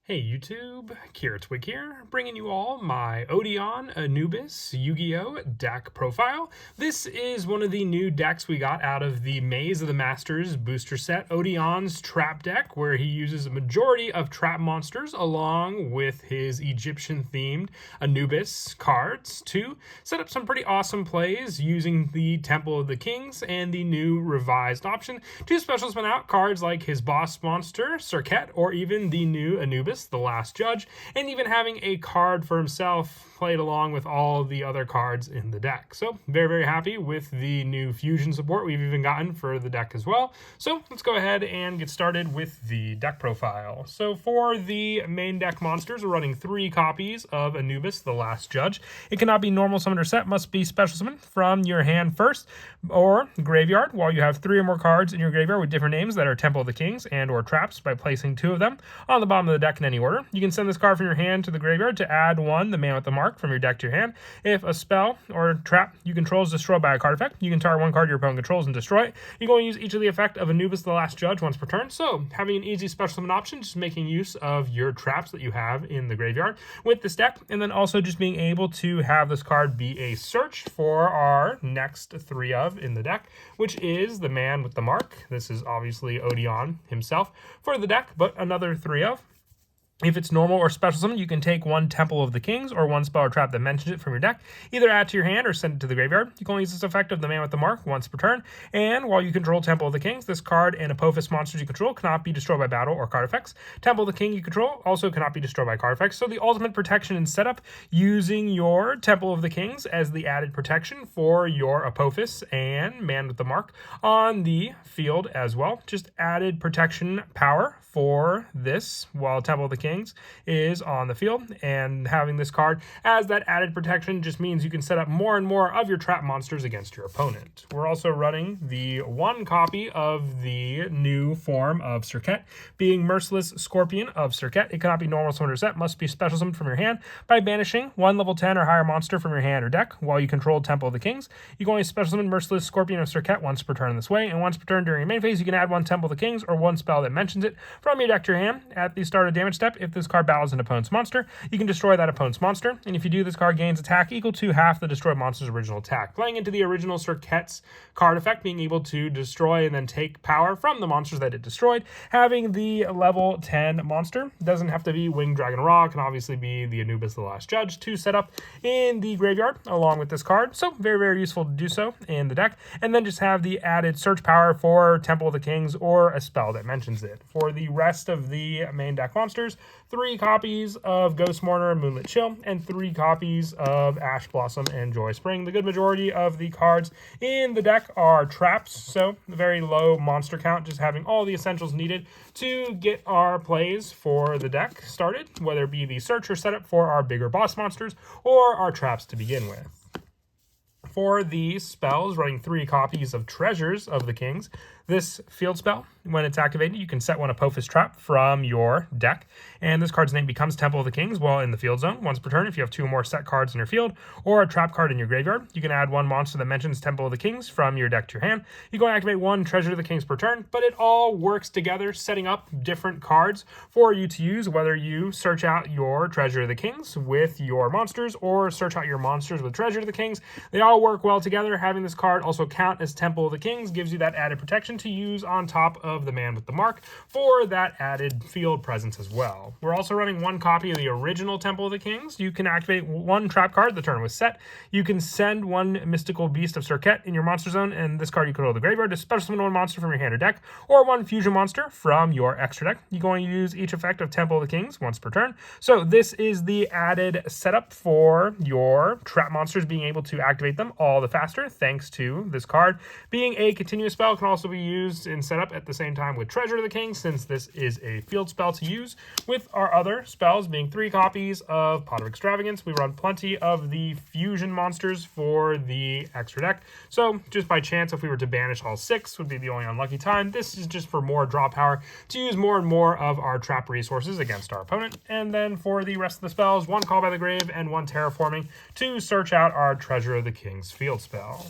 Hey YouTube, Twig here, bringing you all my Odion Anubis Yugioh deck profile. This is one of the new decks we got out of the Maze of the Masters booster set, Odion's trap deck, where he uses a majority of trap monsters along with his Egyptian-themed Anubis cards to set up some pretty awesome plays using the Temple of the Kings and the new revised option to special spin out cards like his boss monster, Serket, or even the new Anubis, the Last Judge, and even having a card for himself played along with all the other cards in the deck. So very happy with the new fusion support we've even gotten for the deck as well. So let's go ahead and get started with the deck profile. So for the main deck monsters, we're running 3 copies of Anubis, the Last Judge. It cannot be normal summon or set, must be special summon from your hand first or graveyard, while you have 3 or more cards in your graveyard with different names that are Temple of the Kings and or traps by placing 2 of them on the bottom of the deck in any order. You can send this card from your hand to the graveyard to add 1, the man with the mark, from your deck to your hand. If a spell or trap you control is destroyed by a card effect, you can target 1 card your opponent controls and destroy it. You're going to use each of the effect of Anubis the Last Judge once per turn. So having an easy special summon option, just making use of your traps that you have in the graveyard with this deck, and then also just being able to have this card be a search for our next 3 of in the deck, which is the man with the mark. This is obviously Odion himself for the deck, but another 3 of. If it's normal or special summon, you can take 1 Temple of the Kings or 1 spell or trap that mentions it from your deck, either add to your hand or send it to the graveyard. You can only use this effect of the man with the mark once per turn, and while you control Temple of the Kings, this card and Apophis monsters you control cannot be destroyed by battle or card effects. Temple of the King you control also cannot be destroyed by card effects, so the ultimate protection and setup using your Temple of the Kings as the added protection for your Apophis and man with the mark on the field as well. Just added protection power for this while Temple of the Kings is on the field, and having this card as that added protection just means you can set up more and more of your trap monsters against your opponent. We're also running the 1 copy of the new form of Serket, being Merciless Scorpion of Serket. It cannot be normal summon or set, must be special summoned from your hand by banishing 1 level 10 or higher monster from your hand or deck while you control Temple of the Kings. You can only special summon Merciless Scorpion of Serket once per turn in this way, and once per turn during your main phase you can add 1 Temple of the Kings or 1 spell that mentions it from your deck to your hand. At the start of damage step, if this card battles an opponent's monster, you can destroy that opponent's monster, and if you do, this card gains attack equal to half the destroyed monster's original attack, playing into the original Serket's card effect, being able to destroy and then take power from the monsters that it destroyed. Having the level 10 monster, doesn't have to be Winged Dragon Ra, can obviously be the Anubis the Last Judge to set up in the graveyard along with this card, so very useful to do so in the deck. And then just have the added search power for Temple of the Kings or a spell that mentions it. For the rest of the main deck monsters, 3 copies of Ghost Mourner and Moonlit Chill, and 3 copies of Ash Blossom and Joy Spring. The good majority of the cards in the deck are traps, so very low monster count, just having all the essentials needed to get our plays for the deck started, whether it be the search or setup for our bigger boss monsters or our traps to begin with. For the spells, running 3 copies of Treasures of the Kings. This field spell, when it's activated, you can set 1 Apophis trap from your deck, and this card's name becomes Temple of the Kings while in the field zone. Once per turn, if you have 2 or more set cards in your field, or a trap card in your graveyard, you can add 1 monster that mentions Temple of the Kings from your deck to your hand. You can activate 1 Treasure of the Kings per turn, but it all works together, setting up different cards for you to use, whether you search out your Treasure of the Kings with your monsters, or search out your monsters with Treasure of the Kings. They all work well together. Having this card also count as Temple of the Kings gives you that added protection to use on top of the man with the mark for that added field presence as well. We're also running 1 copy of the original Temple of the Kings. You can activate 1 trap card the turn was set. You can send 1 Mystical Beast of Serket in your monster zone, and this card you control the graveyard to special summon 1 monster from your hand or deck, or 1 fusion monster from your extra deck. You're going to use each effect of Temple of the Kings once per turn. So this is the added setup for your trap monsters, being able to activate them all the faster thanks to this card. Being a continuous spell, can also be used in setup at the same time with Treasure of the King, since this is a field spell to use with our other spells, being 3 copies of Pot of Extravagance. We run plenty of the fusion monsters for the extra deck, so just by chance, if we were to banish all 6, would be the only unlucky time. This is just for more draw power to use more and more of our trap resources against our opponent. And then for the rest of the spells, 1 Call by the Grave and 1 Terraforming to search out our Treasure of the King's field spell.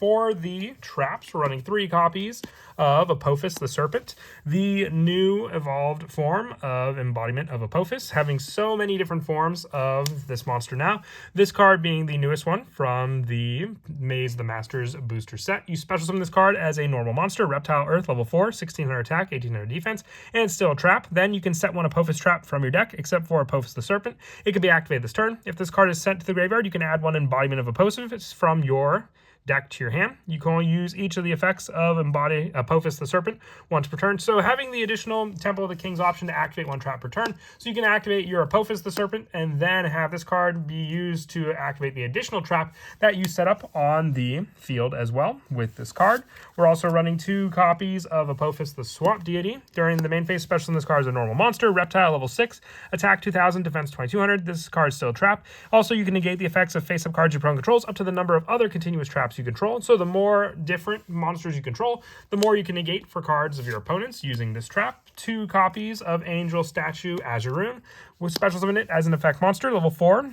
For the traps, we're running 3 copies of Apophis the Serpent, the new evolved form of embodiment of Apophis, having so many different forms of this monster now. This card being the newest one from the Maze of the Masters booster set. You special summon this card as a normal monster, Reptile Earth, level 4, 1600 attack, 1800 defense, and still a trap. Then you can set one Apophis trap from your deck, except for Apophis the Serpent. It can be activated this turn. If this card is sent to the graveyard, you can add one embodiment of Apophis from your deck to your hand. You can only use each of the effects of Apophis the Serpent once per turn. So having the additional Temple of the King's option to activate 1 trap per turn. So you can activate your Apophis the Serpent and then have this card be used to activate the additional trap that you set up on the field as well with this card. We're also running 2 copies of Apophis the Swamp Deity. During the main phase, special in this card is a normal monster, Reptile level 6, attack 2000, defense 2200. This card is still a trap. Also, you can negate the effects of face-up cards your opponent controls up to the number of other continuous traps you control. So the more different monsters you control, the more you can negate for cards of your opponents using this trap. 2 copies of Angel Statue Azure Rune. With special summon it as an effect monster, level 4,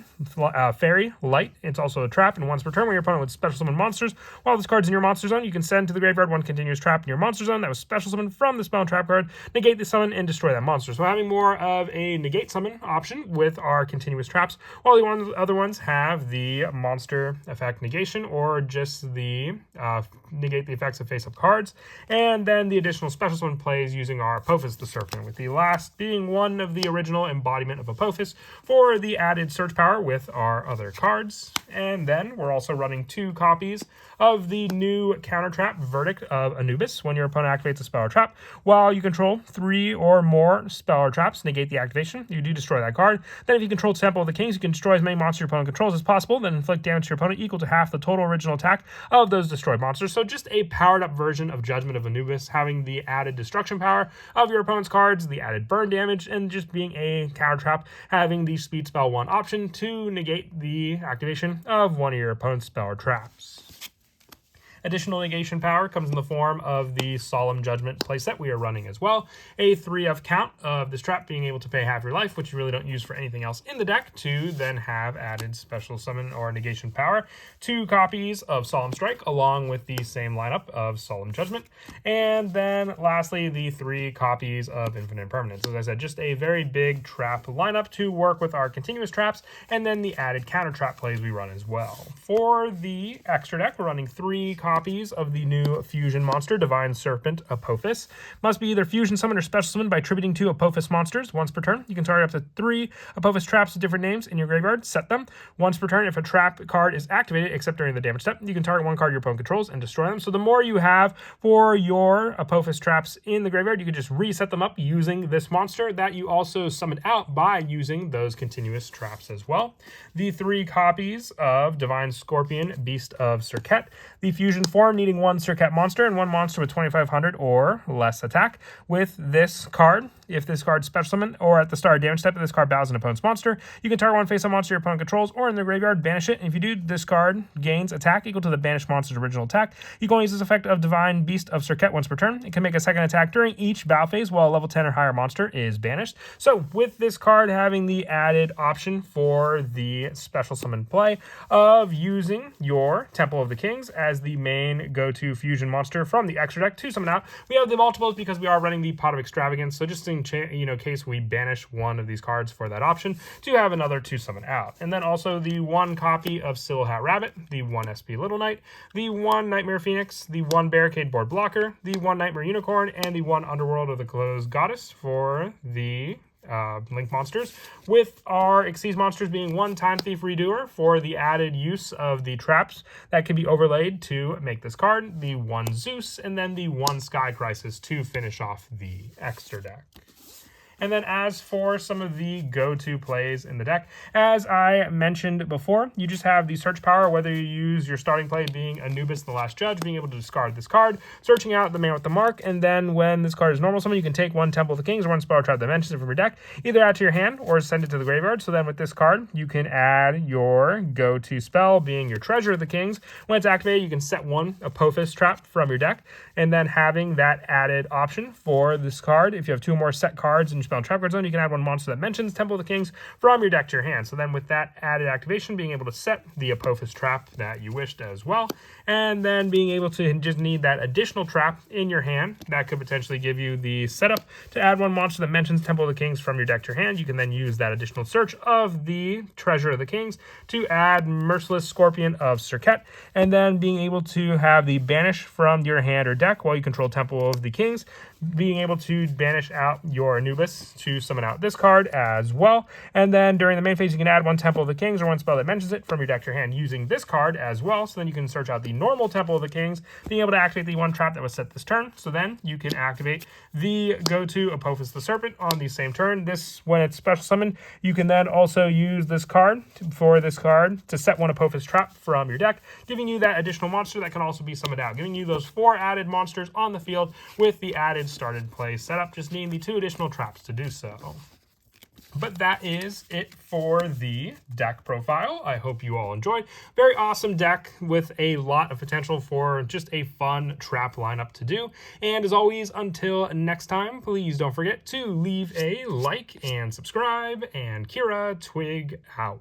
Fairy, Light. It's also a trap, and once per turn when your opponent would special summon monsters, while this card's in your monster zone, you can send to the graveyard 1 continuous trap in your monster zone that was special summoned from the spell and trap card, negate the summon, and destroy that monster. So having more of a negate summon option with our continuous traps, while the other ones have the monster effect negation, or just the negate the effects of face-up cards, and then the additional special summon plays using our Apophis the Serpent, with the last being one of the original embodiment of Apophis for the added search power with our other cards. And then we're also running 2 copies of the new counter trap Verdict of Anubis. When your opponent activates a spell or trap, while you control 3 or more spell or traps, negate the activation. You do destroy that card. Then if you control Temple of the Kings, you can destroy as many monsters your opponent controls as possible, then inflict damage to your opponent equal to half the total original attack of those destroyed monsters. So just a powered up version of Judgment of Anubis, having the added destruction power of your opponent's cards, the added burn damage, and just being a counter trap, having the speed spell 1 option to negate the activation of one of your opponent's spell or traps. Additional negation power comes in the form of the Solemn Judgment playset we are running as well. A 3F count of this trap being able to pay half your life, which you really don't use for anything else in the deck, to then have added special summon or negation power. 2 copies of Solemn Strike along with the same lineup of Solemn Judgment. And then lastly, the 3 copies of Infinite Impermanence. As I said, just a very big trap lineup to work with our continuous traps and then the added counter trap plays we run as well. For the extra deck, we're running 3 copies of the new fusion monster, Divine Serpent Apophis. Must be either fusion summon or special summon by attributing 2 Apophis monsters once per turn. You can target up to 3 Apophis traps with different names in your graveyard. Set them once per turn. If a trap card is activated, except during the damage step, you can target 1 card your opponent controls and destroy them. So the more you have for your Apophis traps in the graveyard, you can just reset them up using this monster that you also summoned out by using those continuous traps as well. The 3 copies of Divine Scorpion, Beast of Serket. The fusion form needing 1 Serket monster and 1 monster with 2500 or less attack. With this card, if this card's special summon or at the start of damage step, if this card bows an opponent's monster, you can target 1 face-up monster your opponent controls or in the graveyard, banish it. And if you do, this card gains attack equal to the banished monster's original attack. You can only use this effect of Divine Beast of Serket once per turn. It can make a second attack during each battle phase while a level 10 or higher monster is banished. So with this card having the added option for the special summon play of using your Temple of the Kings as the main go-to fusion monster from the extra deck to summon out, we have the multiples because we are running the Pot of Extravagance. So just in case we banish one of these cards for that option, to have another to summon out. And then also the 1 copy of Silhat Rabbit, the 1 SP Little Knight, the 1 Nightmare Phoenix, the 1 Barricade Board Blocker, the 1 Nightmare Unicorn, and the 1 Underworld of the Closed Goddess for the Link monsters, with our Xyz monsters being 1 Time Thief Redoer for the added use of the traps that can be overlaid to make this card, the 1 Zeus, and then the 1 Sky Crisis to finish off the extra deck. And then as for some of the go-to plays in the deck, as I mentioned before, you just have the search power, whether you use your starting play being Anubis the Last Judge, being able to discard this card, searching out the man with the mark, and then when this card is normal summon, you can take 1 Temple of the Kings or 1 Spell or Trap Dimensions from your deck, either add to your hand or send it to the graveyard. So then with this card, you can add your go-to spell, being your Treasure of the Kings. When it's activated, you can set 1 Apophis trap from your deck, and then having that added option for this card, if you have 2 more set cards and you spell and trap card zone, you can add one monster that mentions Temple of the Kings from your deck to your hand. So then with that added activation, being able to set the Apophis trap that you wished as well, and then being able to just need that additional trap in your hand, that could potentially give you the setup to add one monster that mentions Temple of the Kings from your deck to your hand. You can then use that additional search of the Treasure of the Kings to add Merciless Scorpion of Serket, and then being able to have the banish from your hand or deck while you control Temple of the Kings, being able to banish out your Anubis to summon out this card as well. And then during the main phase, you can add one Temple of the Kings or one spell that mentions it from your deck to your hand using this card as well. So then you can search out the normal Temple of the Kings, being able to activate the one trap that was set this turn. So then you can activate the go-to Apophis the Serpent on the same turn. This, when it's special summoned, you can then also use this card to set one Apophis trap from your deck, giving you that additional monster that can also be summoned out, giving you those 4 added monsters on the field with the added started play setup, just needing the 2 additional traps to do so. But that is it for the deck profile. I hope you all enjoyed. Very awesome deck with a lot of potential for just a fun trap lineup to do. And as always, until next time, please don't forget to leave a like and subscribe. And Kira, Twig out.